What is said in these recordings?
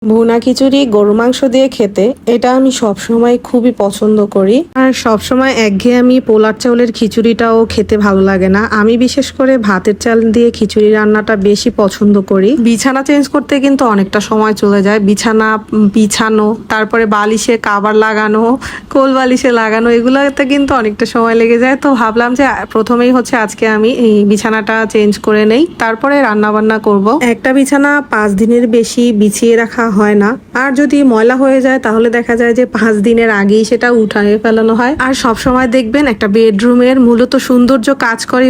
ভুনা খিচুড়ি গরু মাংস দিয়ে খেতে এটা আমি সবসময় খুবই পছন্দ করি। আর সবসময় একঘেয়েমি পোলার চাউলের খিচুড়িটাও খেতে ভালো লাগে না। আমি বিশেষ করে ভাতের চাল দিয়ে খিচুড়ি রান্নাটা বেশি পছন্দ করি। বিছানা চেঞ্জ করতে কিন্তু অনেকটা সময় চলে যায়। বিছানা বিছানো, তারপরে বালিশে কাভার লাগানো, কোল বালিশে লাগানো, এগুলোতে কিন্তু অনেকটা সময় লেগে যায়। তো ভাবলাম যে প্রথমেই আজকে আমি এই বিছানাটা চেঞ্জ করে নেই, তারপরে রান্না বান্না করব। একটা বিছানা 5 দিনের বেশি বিছিয়ে রাখা হয় না। আর যদি ময়লা হয়ে যায় তাহলে দেখা যায় যে 5 দিনের আগেই সেটা উঠায়ে ফেলানো হয়। আর সব সময় দেখবেন একটা বেডরুমের মূলত সৌন্দর্য কাজ করে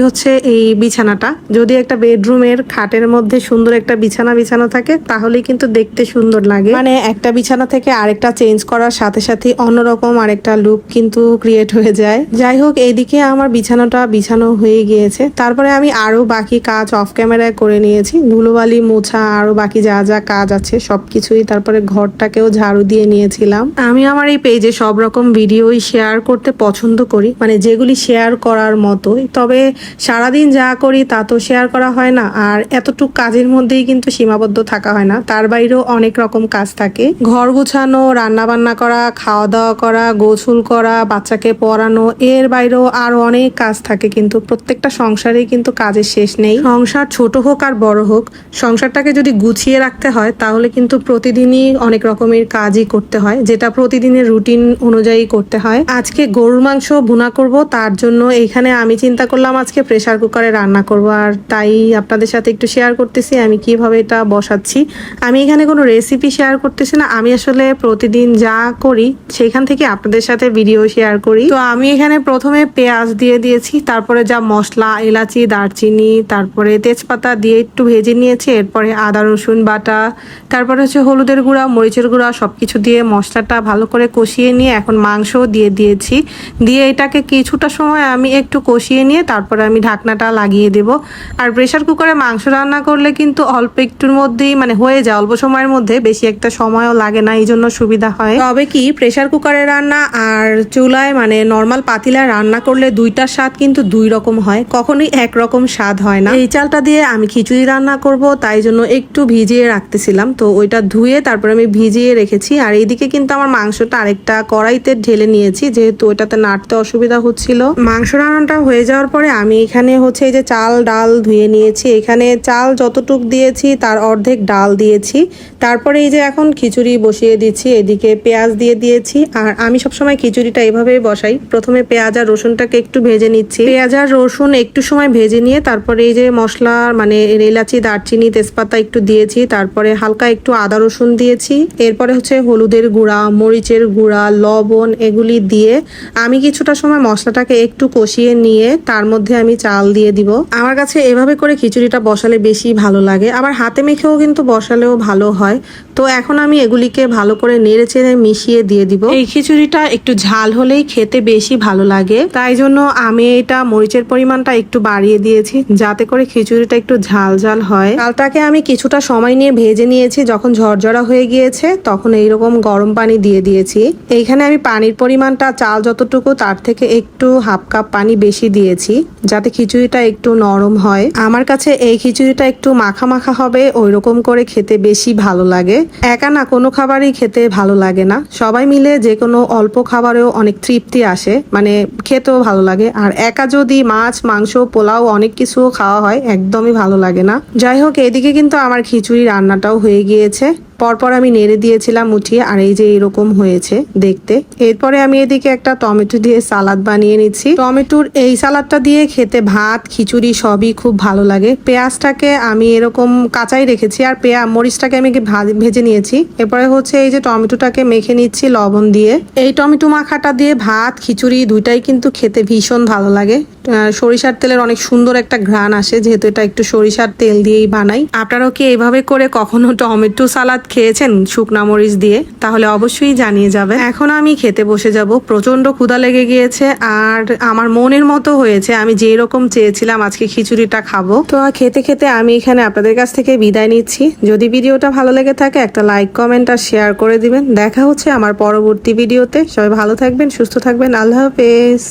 এই বিছানাটা। যদি একটা বেডরুমের খাটের মধ্যে সুন্দর একটা বিছানা বিছানো থাকে তাহলে কিন্তু দেখতে সুন্দর লাগে। মানে একটা বিছানা থেকে আরেকটা চেঞ্জ করার সাথে সাথে অন্যরকম আরেকটা লুক কিন্তু ক্রিয়েট হয়ে যায়। যাই হোক, এইদিকে আমার বিছানাটা বিছানো হয়ে গিয়েছে। তারপরে আমি আরো বাকি কাজ অফ ক্যামেরায় করে নিয়েছি। ধুলোবালি মোছা, আরো বাকি যা যা কাজ আছে সবকিছুই। তারপরে ঘরটাকেও ঝাড়ু দিয়ে নিয়েছিলাম। আমি আমার এই পেজে সব রকম ভিডিওই শেয়ার করতে পছন্দ করি, মানে যেগুলি শেয়ার করার মতোই। তবে সারাদিন যা করি তা তো শেয়ার করা হয় না, আর এতটুকু কাজের মধ্যেই কিন্তু সীমাবদ্ধ থাকা হয় না। তার বাইরেও অনেক রকম কাজ থাকে। ঘর গুছানো, রান্না বান্না করা, খাওয়া দাওয়া করা, গোসল করা, বাচ্চাকে পড়ানো, এর বাইরেও আরো অনেক কাজ থাকে। কিন্তু প্রত্যেকটা সংসারেই কিন্তু কাজের শেষ নেই। সংসার ছোট হোক আর বড় হোক, সংসারটাকে যদি গুছিয়ে রাখতে হয় তাহলে কিন্তু প্রতিদিনই অনেক রকমের কাজই করতে হয়, যেটা প্রতিদিনের রুটিন অনুযায়ী করতে হয়। আজকে গরুর মাংস ভুনা করব, তার জন্য এখানে আমি চিন্তা করলাম আজকে প্রেসার কুকারে রান্না করব। আর তাই আপনাদের সাথে একটু শেয়ার করতেছি আমি কিভাবে এটা বসাচ্ছি। আমি এখানে কোনো রেসিপি শেয়ার করতেছি না, আমি আসলে প্রতিদিন যা করি সেখান থেকে আপনাদের সাথে ভিডিও শেয়ার করি। তো আমি এখানে প্রথমে পেঁয়াজ দিয়ে দিয়েছি, তারপরে যা মশলা, এলাচি, দারচিনি, তারপরে তেজপাতা দিয়ে একটু ভেজে নিয়েছি। এরপরে আদা রসুন বাটা, তারপরে হলুদের গুঁড়া, মরিচের গুঁড়া, সবকিছু দিয়ে মশলাটা ভালো করে কষিয়ে নিয়ে এখন মাংসও দিয়ে দিয়েছি। দিয়ে এটাকে কিছুটা সময় আমি একটু কষিয়ে নিয়ে তারপরে আমি ঢাকনাটা লাগিয়ে দেব। আর প্রেসার কুকারে মাংস রান্না করলে কিন্তু অল্প একটুর মধ্যেই হয়ে যায়, অল্প সময়ের মধ্যে, বেশি একটা সময়ও লাগে না, এই জন্য সুবিধা হয়। তবে কি প্রেসার কুকারে রান্না আর চুলায় নর্মাল পাতিলায় রান্না করলে দুইটার স্বাদ কিন্তু দুই রকম হয়, কখনোই একরকম স্বাদ হয় না। এই চালটা দিয়ে আমি খিচুড়ি রান্না করব, তাই জন্য একটু ভিজিয়ে রাখতেছিলাম। তো ওইটা ধুয়ে তারপরে আমি ভিজিয়ে রেখেছি। আর এইদিকে কিন্তু আমার মাংসটা আরেকটা কড়াইতে ঢেলে নিয়েছি, যেহেতু ওইটাতে নাড়তে অসুবিধা হচ্ছিল। মাংস রান্নাটা হয়ে যাওয়ার পরে আমি এখানে এই যে চাল ডাল ধুয়ে নিয়েছি। এখানে চাল যতটুক দিয়েছি তার অর্ধেক ডাল দিয়েছি। তারপরে এই যে এখন খিচুড়ি বসিয়ে দিচ্ছি। এদিকে পেঁয়াজ দিয়ে দিয়েছি। আর আমি সবসময় খিচুড়িটা এভাবেই বসাই, প্রথমে পেঁয়াজ আর রসুনটাকে একটু ভেজে নিচ্ছি। পেঁয়াজ আর রসুন একটু সময় ভেজে নিয়ে তারপরে এই যে মশলা এলাচি, দারচিনি, তেজপাতা একটু দিয়েছি। তারপরে হালকা একটু আদা রসুন দিয়েছি। এরপরে হলুদের গুঁড়া, মরিচের গুঁড়া, লবণ, এগুলি দিয়ে আমি কিছুটা সময় মশলাটাকে একটু কষিয়ে নিয়ে তার মধ্যে আমি চাল দিয়ে দিব। আমার কাছে এভাবে করে খিচুড়িটা বসালে বেশি ভালো লাগে, আবার হাতে মেখেও কিন্তু বসালেও ভালো হয়। তো এখন আমি এগুলিকে ভালো করে নেড়ে চেড়ে মিশিয়ে দিয়ে দিব। এই খিচুড়িটা একটু ঝাল হলেই খেতে বেশি ভালো লাগে, তাই জন্য আমি এটা মরিচের পরিমাণটা একটু বাড়িয়ে দিয়েছি, যাতে করে খিচুড়িটা একটু ঝাল ঝাল হয়। চালটাকে আমি কিছুটা সময় নিয়ে ভেজে নিয়েছি। যখন ঝরঝরা হয়ে গিয়েছে তখন এইরকম গরম পানি দিয়ে দিয়েছি। এইখানে আমি পানির পরিমাণটা চাল যতটুকু তার থেকে একটু হাফ কাপ পানি বেশি দিয়েছি, যাতে খিচুড়িটা একটু নরম হয়। আমার কাছে এই খিচুড়িটা একটু মাখা মাখা হবে, ওই রকম করে খেতে বেশি ভালো লাগে। একা না কোনো খাবারই খেতে ভালো লাগে না, সবাই মিলে যে কোনো অল্প খাবারেও অনেক তৃপ্তি আসে, খেতেও ভালো লাগে। আর একা যদি মাছ, মাংস, পোলাও অনেক কিছু খাওয়া হয় একদমই ভালো লাগে না। যাই হোক, এদিকে কিন্তু আমার খিচুড়ি রান্নাটাও হয়ে গিয়েছে। পরপর আমি নেড়ে দিয়েছিলাম উঠিয়ে, আর এই যে এরকম হয়েছে দেখতে। এরপরে আমি এদিকে একটা টমেটো দিয়ে সালাদ বানিয়ে নিচ্ছি। টমেটোর এই সালাদটা দিয়ে খেতে ভাত, খিচুড়ি সবই খুব ভালো লাগে। পেঁয়াজটাকে আমি এরকম কাঁচাই রেখেছি, আর মরিচটাকে আমি ভেজে নিয়েছি। এরপরে এই যে টমেটোটাকে মেখে নিচ্ছি লবণ দিয়ে। এই টমেটো মাখাটা দিয়ে ভাত, খিচুড়ি দুইটাই কিন্তু খেতে ভীষণ ভালো লাগে। সরিষার তেলের অনেক সুন্দর একটা ঘ্রাণ আসে, যেহেতু এটা একটু সরিষার তেল দিয়েই বানাই। আপনারাও কি এইভাবে করে কখনো টমেটো সালাদ খেয়েছেন শুকনা মরিচ দিয়ে? তাহলে অবশ্যই জানিয়ে যাবেন। এখন আমি খেতে বসে যাব, প্রচন্ড ক্ষুধা লেগে গিয়েছে আর আমার মনের মতো হয়েছে। আমি যেই রকম চেয়েছিলাম আজকে খিচুড়িটা খাবো। তো খেতে খেতে আমি এখানে আপনাদের কাছ থেকে বিদায় নিচ্ছি। যদি ভিডিওটা ভালো লেগে থাকে একটা লাইক, কমেন্ট আর শেয়ার করে দিবেন। দেখা হচ্ছে আমার পরবর্তী ভিডিওতে। সবাই ভালো থাকবেন, সুস্থ থাকবেন। আল্লাহ হাফেজ।